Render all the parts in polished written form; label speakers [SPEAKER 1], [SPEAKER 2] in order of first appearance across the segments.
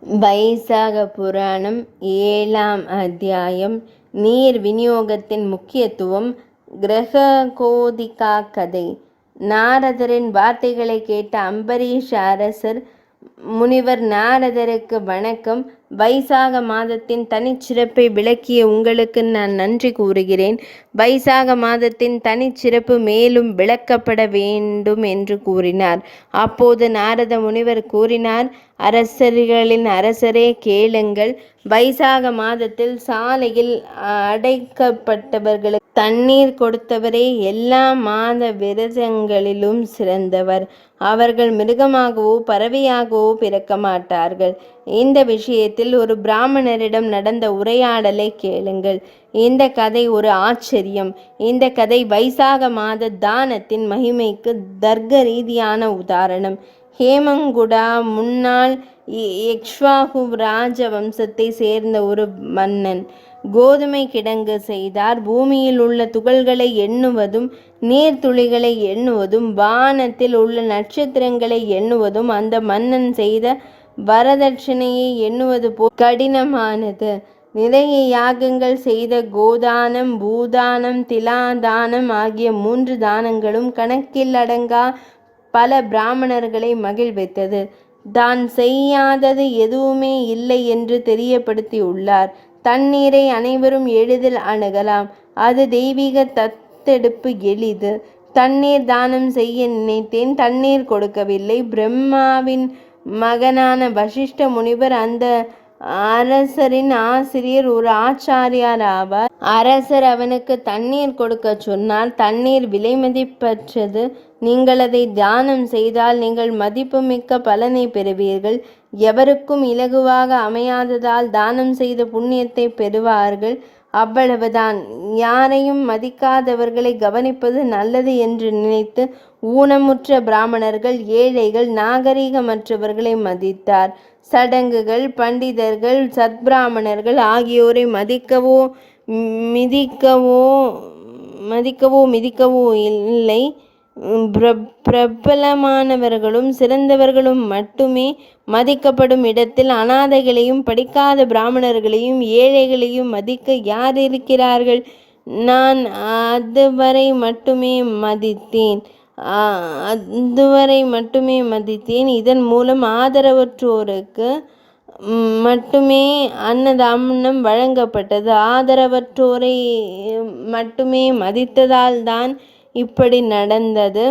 [SPEAKER 1] வைசாக புராணம் 7ஆம் அத்தியாயம். நீர் விநியோகத்தின் முக்கியத்துவம். கிரககோதிகா கதை. நாரதரின் வார்த்தைகளை கேட்ட அம்பரீஷ அரசர் முனிவர் நாரதருக்கு வணக்கம். வைசாக மாதத்தின் தனிச்சிறப்பை விளக்கிய உங்களுக்கு நான் நன்றி கூறுகிறேன். வைசாக மாதத்தின் தனிச்சிறப்பு மேலும் விளக்கப்பட வேண்டும் என்று கூறினார். அப்போது நாரத முனிவர் கூறினார், அரசர்களின் அரசரே கேளுங்கள். வைசாக மாதத்தில் சாலையில் அடைக்கப்பட்டவர்களுக்கு தண்ணீர் கொடுத்தவரே எல்லா மாத விரதங்களிலும் சிறந்தவர். அவர்கள் மிருகமாகவோ பறவையாகவோ பிறக்க மாட்டார்கள். இந்த விஷயத்தில் ஒரு பிராமணரிடம் நடந்த உரையாடலை கேளுங்கள். இந்த கதை ஒரு ஆச்சரியம். இந்த கதை வைசாக மாத தானத்தின் மகிமைக்கு தர்க்க ரீதியான உதாரணம். ஹேமங்குடா முன்னாள் இக்ஷ்வாகு ராஜ வம்சத்தை சேர்ந்த ஒரு மன்னன் கோதுமை கிடங்கு செய்தார். பூமியில் உள்ள துகள்களை எண்ணுவதும் நீர்த்துளிகளை எண்ணுவதும் வானத்தில் உள்ள நட்சத்திரங்களை எண்ணுவதும் அந்த மன்னன் செய்த வரதட்சணையை எண்ணுவது போல் கடினமானது. நிறைய யாகங்கள் செய்த கோதானம், பூதானம், திலாதானம் ஆகிய 3 தானங்களும் கணக்கில் அடங்கா பல பிராமணர்களை மகிழ்வித்தது. தான் செய்யாதது எதுவுமே இல்லை என்று தெரியப்படுத்தியுள்ளார். தண்ணீரை அனைவரும் எளிதில் அணுகலாம். அது தெய்வீக தத்தெடுப்பு எளிது. தண்ணீர் தானம் செய்ய நினைத்தேன், தண்ணீர் கொடுக்கவில்லை. பிரம்மாவின் மகனான வசிஷ்ட முனிவர் அந்த அரசரின் ஆசிரியர், ஒரு ஆச்சாரியார் ஆவார். அரசர் அவனுக்கு தண்ணீர் கொடுக்க சொன்னார். தண்ணீர் விலைமதிப்பற்றது. நீங்கள் அதை தானம் செய்தால் நீங்கள் மதிப்புமிக்க பலனை பெறுவீர்கள். எவருக்கும் இலகுவாக அமையாததால் தானம் செய்த புண்ணியத்தை பெறுவார்கள். அவ்வளவுதான். யாரையும் மதிக்காதவர்களை கவனிப்பது நல்லது என்று நினைத்து ஊனமுற்ற பிராமணர்கள், ஏழைகள், நாகரிகமற்றவர்களை மதித்தார். சடங்குகள், பண்டிதர்கள், சத்பிராமணர்கள் ஆகியோரை மதிக்கவோ மிதிக்கவோ இல்லை. பிரபலமானவர்களும் சிறந்தவர்களும் மட்டுமே மதிக்கப்படும் இடத்தில் அனாதைகளையும் படிக்காத பிராமணர்களையும் ஏழைகளையும் மதிக்க யார் இருக்கிறார்கள்? நான் அதுவரை மட்டுமே மதித்தேன். இதன் மூலம் ஆதரவற்றோருக்கு மட்டுமே அன்னதானம் வழங்கப்பட்டது. ஆதரவற்றோரை மட்டுமே மதித்ததால் தான் இப்படி நடந்தது.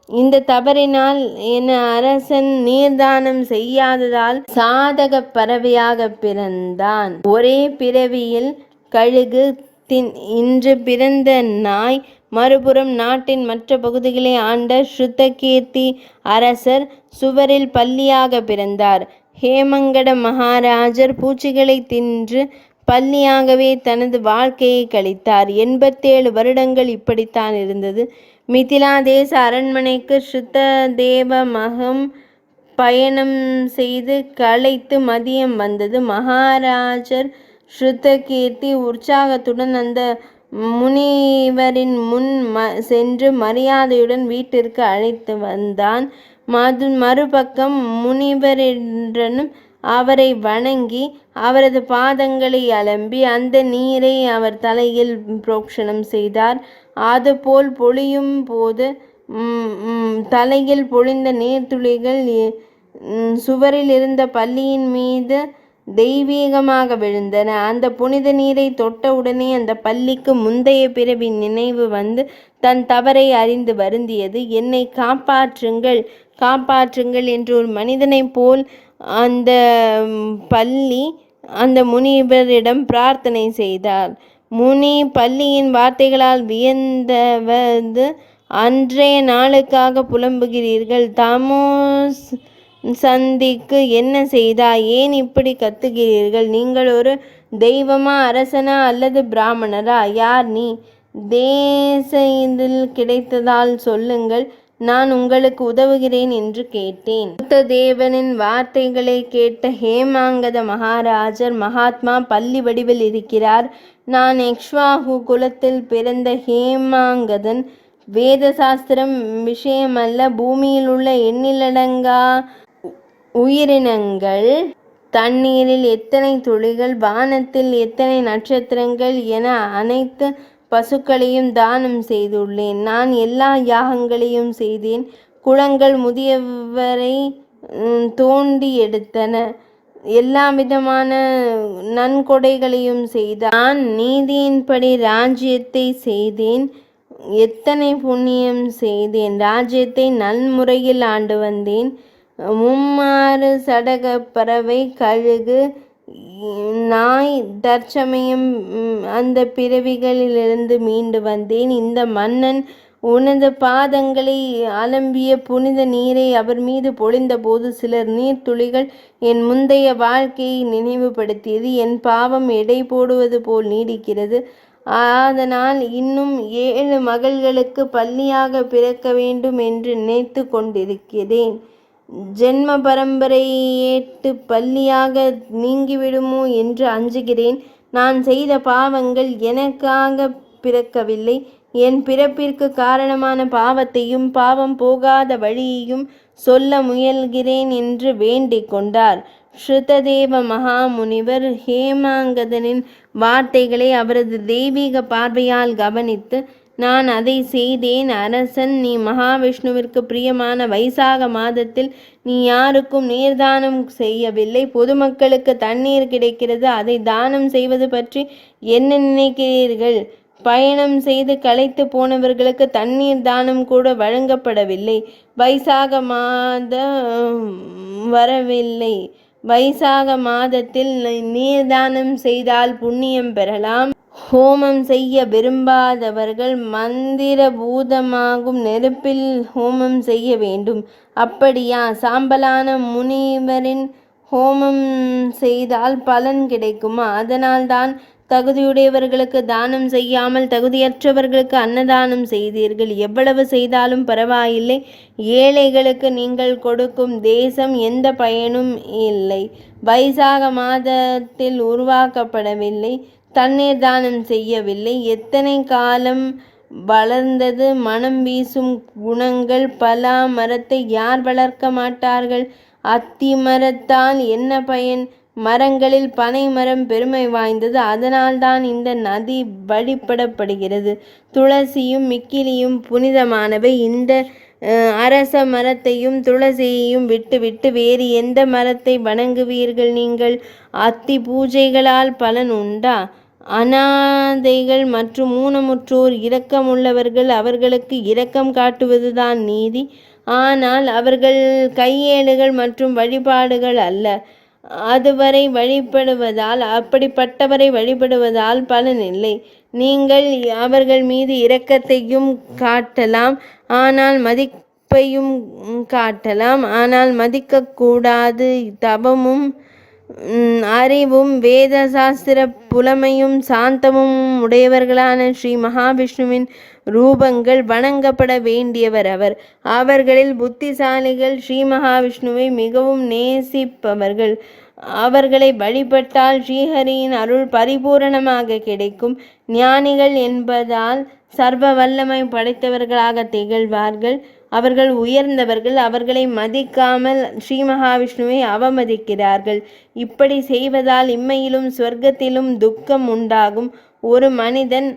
[SPEAKER 1] இந்த தவறினால் என் அரசன் நீர்தானம் செய்யாததால் சாதக பறவையாக பிறந்தான். ஒரே பிறவியில் கழுகு, இன்று பிறந்த நாய். மறுபுறம் நாட்டின் மற்ற பகுதிகளை ஆண்ட ஸ்ருதகீர்த்தி அரசர் சுவரில் பல்லியாக பிறந்தார். ஹேமங்கட மகாராஜர் பூச்சிகளை தின்று பல்லியாகவே தனது வாழ்க்கையை கழித்தார். 87 வருடங்கள் இப்படித்தான் இருந்தது. மிதிலா தேச அரண்மனைக்கு ஸ்ருததேவ மகம் பயணம் செய்து களைத்து மதியம் வந்தது. மகாராஜர் ஸ்ருதகீர்த்தி உற்சாகத்துடன் அந்த முனிவரின் முன் சென்று மரியாதையுடன் வீட்டிற்கு அழைத்து வந்தான். மறுபக்கம் முனிவரிடனும் அவரை வணங்கி அவரது பாதங்களை அலம்பி அந்த நீரை அவர் தலையில் புரோக்ஷணம் செய்தார். அதுபோல் பொழியும் போது தலையில் பொழிந்த நீர்த்துளிகள் சுவரில் இருந்த பல்லியின் மீது தெய்வீகமாக விழுந்தன. அந்த புனித நீரை தொட்டவுடனே அந்த பல்லிக்கு முந்தைய பிறவி நினைவு வந்து தன் தவறை அறிந்து வருந்தியது. என்னை காப்பாற்றுங்கள் என்று ஒரு மனிதனைப் போல் அந்த பல்லி அந்த முனிவரிடம் பிரார்த்தனை செய்தார். முனி பல்லியின் வார்த்தைகளால் வியந்தவது, அன்றைய நாளுக்காக புலம்புகிறீர்கள். தாமோஸ் சந்திக்கு என்ன செய்தாய்? ஏன் இப்படி கத்துகிறீர்கள்? நீங்கள் ஒரு தெய்வமா, அரசனா அல்லது பிராமணரா? யார் நீ? தேசத்தில் கிடைத்ததால் சொல்லுங்கள், நான் உங்களுக்கு உதவுகிறேன் என்று கேட்டேன். தேவனின் வார்த்தைகளை கேட்ட ஹேமாங்கத மகாராஜர், மகாத்மா பல்லி வடிவில் இருக்கிறார். நான் இக்ஷ்வாகு குலத்தில் பிறந்த ஹேமாங்கதன். வேத சாஸ்திரம் விஷயமல்ல. பூமியில் உள்ள எண்ணிலடங்கா உயிரினங்கள் தண்ணீரில் எத்தனை துளிகள், வானத்தில் எத்தனை நட்சத்திரங்கள் என அனைத்து பசுக்களையும் தானம் செய்துள்ளேன். நான் எல்லா யாகங்களையும் செய்தேன். குளங்கள் முதியவரை தோண்டி எடுத்தன. எல்லா விதமான நன்கொடைகளையும் செய்தான். நீதியின்படி ராஜ்யத்தை செய்தேன். எத்தனை புண்ணியம் செய்தேன். ராஜ்யத்தை நல்முறையில் ஆண்டு வந்தேன். 36 சடக பறவை, கழுகு, நாய், தற்சமயம் அந்த பிறவிகளிலிருந்து மீண்டு வந்தேன். இந்த மன்னன் உனது பாதங்களை அலம்பிய புனித நீரை அவர் மீது பொழிந்தபோது சிலர் நீர்த்துளிகள் என் முந்தைய வாழ்க்கையை நினைவுபடுத்தியது. என் பாவம் எடை போடுவது போல் நீடிக்கிறது. அதனால் இன்னும் 7 மகள்களுக்கு பள்ளியாக பிறக்க வேண்டும் என்று நினைத்து கொண்டிருக்கிறேன். ஜென்ம பரம்பரையேட்டு பள்ளியாக நீங்கிவிடுமோ என்று அஞ்சுகிறேன். நான் செய்த பாவங்கள் எனக்காக பிறக்கவில்லை. என் பிறப்பிற்கு காரணமான பாவத்தையும் பாவம் போகாத வழியையும் சொல்ல முயல்கிறேன் என்று வேண்டிக் கொண்டார். ஸ்ருததேவ மகாமுனிவர் ஹேமாங்கதனின் வார்த்தைகளை அவரது தெய்வீக பார்வையால் கவனித்து, நான் அதை செய்தேன் அரசன். நீ மகாவிஷ்ணுவிற்கு பிரியமான வைசாக மாதத்தில் நீ யாருக்கும் நீர்தானம் செய்யவில்லை. பொதுமக்களுக்கு தண்ணீர் கிடைக்கிறது, அதை தானம் செய்வது பற்றி என்ன நினைக்கிறீர்கள்? பயணம் செய்து களைத்து போனவர்களுக்கு தண்ணீர் தானம் கூட வழங்கப்படவில்லை. வைசாக மாதம் வரவில்லை. வைசாக மாதத்தில் நீர்தானம் செய்தால் புண்ணியம் பெறலாம். ஹோமம் செய்ய விரும்பாதவர்கள் மந்திர பூதமாகும் நெருப்பில் ஹோமம் செய்ய வேண்டும். அப்படியா? சாம்பலான முனிவரின் ஹோமம் செய்தால் பலன் கிடைக்குமா? அதனால்தான் தகுதியுடையவர்களுக்கு தானம் செய்யாமல் தகுதியற்றவர்களுக்கு அன்னதானம் செய்தீர்கள். எவ்வளவு செய்தாலும் பரவாயில்லை. ஏழைகளுக்கு நீங்கள் கொடுக்கும் தேசம் எந்த பயனும் இல்லை. வைசாக மாதத்தில் உருவாக்கப்படவில்லை. தண்ணீர் தானம் செய்யவில்லை. எத்தனை காலம் வளர்ந்தது. மனம் வீசும் குணங்கள். பலா மரத்தை யார் வளர்க்க மாட்டார்கள்? அத்தி மரத்தால் என்ன பயன்? மரங்களில் பனை மரம் பெருமை வாய்ந்தது. அதனால்தான் இந்த நதி வழிபடப்படுகிறது. துளசியும் மிக்கிலியும் புனிதமானவை. இந்த அரச மரத்தையும் துளசியையும் விட்டுவிட்டு வேறு எந்த மரத்தை வணங்குவீர்கள் நீங்கள்? அத்தி பூஜைகளால் பலன் உண்டா? அனாதைகள் மற்றும் ஊனமுற்றோர் இரக்கமுள்ளவர்கள், அவர்களுக்கு இரக்கம் காட்டுவதுதான் நீதி. ஆனால் அவர்கள் கையேடுகள் மற்றும் வழிபாடுகள் அல்ல. அதுவரை வழிபடுவதால், அப்படிப்பட்டவரை வழிபடுவதால் பலனில்லை. நீங்கள் அவர்கள் மீது இரக்கத்தையும் காட்டலாம், ஆனால் மதிப்பையும் காட்டலாம். ஆனால் மதிக்கக்கூடாது. தவமும் அறிவும் வேத சாஸ்திர புலமையும் சாந்தமும் உடையவர்களான ஸ்ரீ மகாவிஷ்ணுவின் ரூபங்கள். வணங்கப்பட வேண்டியவர் அவர். அவர்களில் புத்திசாலிகள் ஸ்ரீ மகாவிஷ்ணுவை மிகவும் நேசிப்பவர்கள். அவர்களை வழிபட்டால் ஸ்ரீஹரியின் அருள் பரிபூரணமாக கிடைக்கும். ஞானிகள் என்பதால் சர்வ வல்லமை படைத்தவர்களாக திகழ்வார்கள். அவர்கள் உயர்ந்தவர்கள். அவர்களை மதிக்காமல் ஸ்ரீ மகாவிஷ்ணுவை அவமதிக்கிறார்கள். இப்படி செய்வதால் இம்மையிலும் சொர்க்கத்திலும் துக்கம் உண்டாகும். ஒரு மனிதன்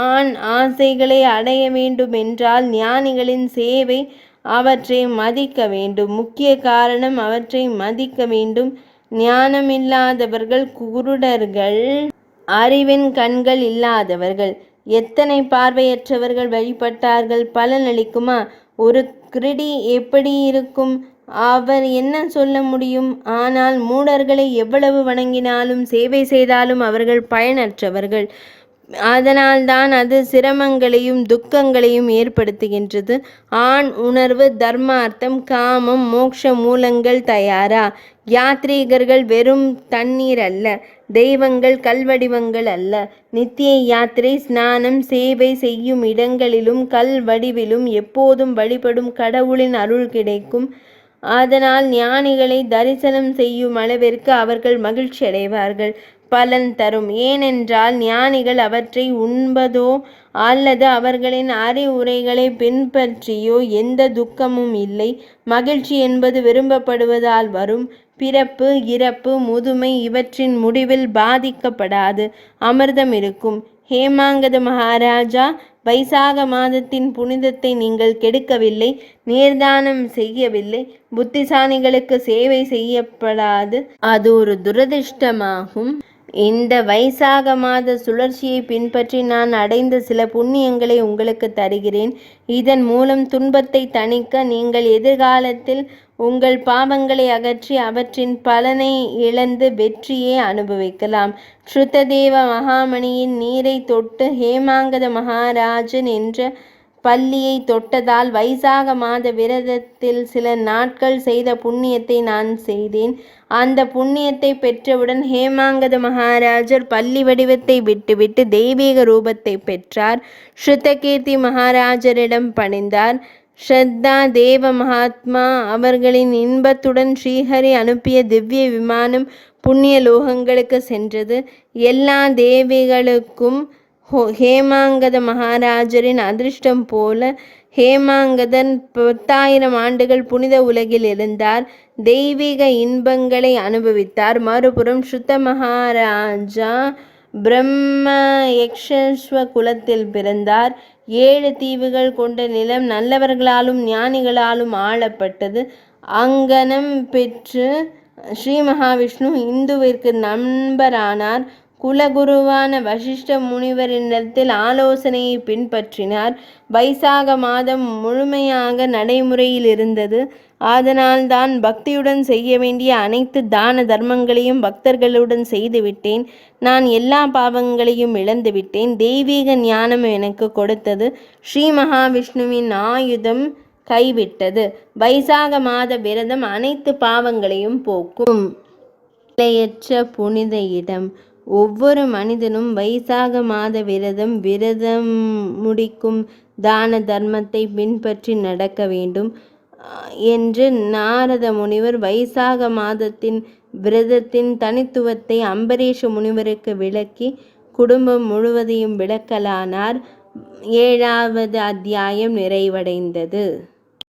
[SPEAKER 1] ஆண் ஆசைகளை அடைய வேண்டுமென்றால் ஞானிகளின் சேவை. அவற்றை மதிக்க வேண்டும். முக்கிய காரணம் அவற்றை மதிக்க வேண்டும். ஞானமில்லாதவர்கள் குருடர்கள், அறிவின் கண்கள் இல்லாதவர்கள். எத்தனை பார்வையற்றவர்கள் வழிபட்டார்கள். பலனளிக்குமா? ஒரு கிருடி எப்படி இருக்கும்? அவர் என்ன சொல்ல முடியும்? ஆனால் மூடர்களை எவ்வளவு வணங்கினாலும் சேவை செய்தாலும் அவர்கள் பயனற்றவர்கள். அதனால்தான் அது சிரமங்களையும் துக்கங்களையும் ஏற்படுத்துகின்றது. ஆண் உணர்வு, தர்மார்த்தம், காமம், மோட்ச மூலங்கள் தயாரா? யாத்ரீகர்கள் வெறும் தண்ணீர் அல்ல. தெய்வங்கள் கல்வடிவங்கள் அல்ல. நித்திய யாத்திரை, ஸ்நானம், சேவை செய்யும் இடங்களிலும் கல் வடிவிலும் எப்போதும் வழிபடும் கடவுளின் அருள் கிடைக்கும். அதனால் ஞானிகளை தரிசனம் செய்யும் அளவிற்கு அவர்கள் மகிழ்ச்சி அடைவார்கள். பலன் தரும். ஏனென்றால் ஞானிகள் அவற்றை உண்பதோ அல்லது அவர்களின் அறிவுரைகளை பின்பற்றியோ எந்த துக்கமும் இல்லை. மகிழ்ச்சி என்பது விரும்பப்படுவதால் வரும். பிறப்பு, இறப்பு, முதுமை இவற்றின் முடிவில் பாதிக்கப்படாது அமிர்தம் இருக்கும். ஹேமாங்கத மகாராஜா, வைசாக மாதத்தின் புனிதத்தை நீங்கள் கெடுக்கவில்லை, நேர்தானம் செய்யவில்லை, புத்திசாலிகளுக்கு சேவை செய்யப்படாது. அது ஒரு துரதிர்ஷ்டமாகும். இந்த வைசாக மாத சுழற்சியை பின்பற்றி நான் அடைந்த சில புண்ணியங்களை உங்களுக்கு தருகிறேன். இதன் மூலம் துன்பத்தை தணிக்க நீங்கள் எதிர்காலத்தில் உங்கள் பாவங்களை அகற்றி அவற்றின் பலனை இழந்து வெற்றியை அனுபவிக்கலாம். ஸ்ருததேவ மகாமணியின் நீரை தொட்டு ஹேமாங்கத மகாராஜன் என்ற பள்ளியை தொட்டதால் வைசாக மாத விரதத்தில் சில நாட்கள் செய்த புண்ணியத்தை நான் செய்தேன். அந்த புண்ணியத்தை பெற்றவுடன் ஹேமாங்கத மகாராஜர் பள்ளி வடிவத்தை விட்டுவிட்டு தெய்வீக ரூபத்தை பெற்றார். ஸ்ருதகீர்த்தி மகாராஜரிடம் பணிந்தார். ஸ்ரத்தா தேவ மகாத்மா அவர்களின் இன்பத்துடன் ஸ்ரீஹரி அனுப்பிய திவ்ய விமானம் புண்ணிய லோகங்களுக்கு சென்றது. எல்லா தேவிகளுக்கும் ஹேமாங்கத மகாராஜரின் அதிர்ஷ்டம் போல ஹேமாங்கதன் 10,000 ஆண்டுகள் புனித உலகில் இருந்தார். தெய்வீக இன்பங்களை அனுபவித்தார். மறுபுறம் ஸ்ருத மகாராஜா பிரம்ம யக்ஷஸ்வ குலத்தில் பிறந்தார். 7 தீவுகள் கொண்ட நிலம் நல்லவர்களாலும் ஞானிகளாலும் ஆளப்பட்டது. அங்கனம் பெற்று ஸ்ரீ மகாவிஷ்ணு இந்துவிற்கு நண்பரானார். குலகுருவான வசிஷ்ட முனிவரிடத்தில் ஆலோசனையை பின்பற்றினார். வைசாக மாதம் முழுமையாக நடைமுறையில் இருந்தது. அதனால்தான் பக்தியுடன் செய்ய வேண்டிய அனைத்து தான தர்மங்களையும் பக்தர்களுடன் செய்துவிட்டேன். நான் எல்லா பாவங்களையும் இழந்துவிட்டேன். தெய்வீக ஞானம் எனக்கு கொடுத்தது. ஸ்ரீ மகாவிஷ்ணுவின் ஆயுதம் கைவிட்டது. வைசாக மாத விரதம் அனைத்து பாவங்களையும் போக்கும். எல்லையற்ற புனித இடம். ஒவ்வொரு மனிதனும் வைசாக மாத விரதம் முடிக்கும் தான தர்மத்தை பின்பற்றி நடக்க வேண்டும் என்று நாரத முனிவர் வைசாக மாதத்தின் விரதத்தின் தனித்துவத்தை அம்பரீஷ முனிவருக்கு விளக்கி குடும்பம் முழுவதையும் விளக்கலானார். 7வது அத்தியாயம் நிறைவடைந்தது.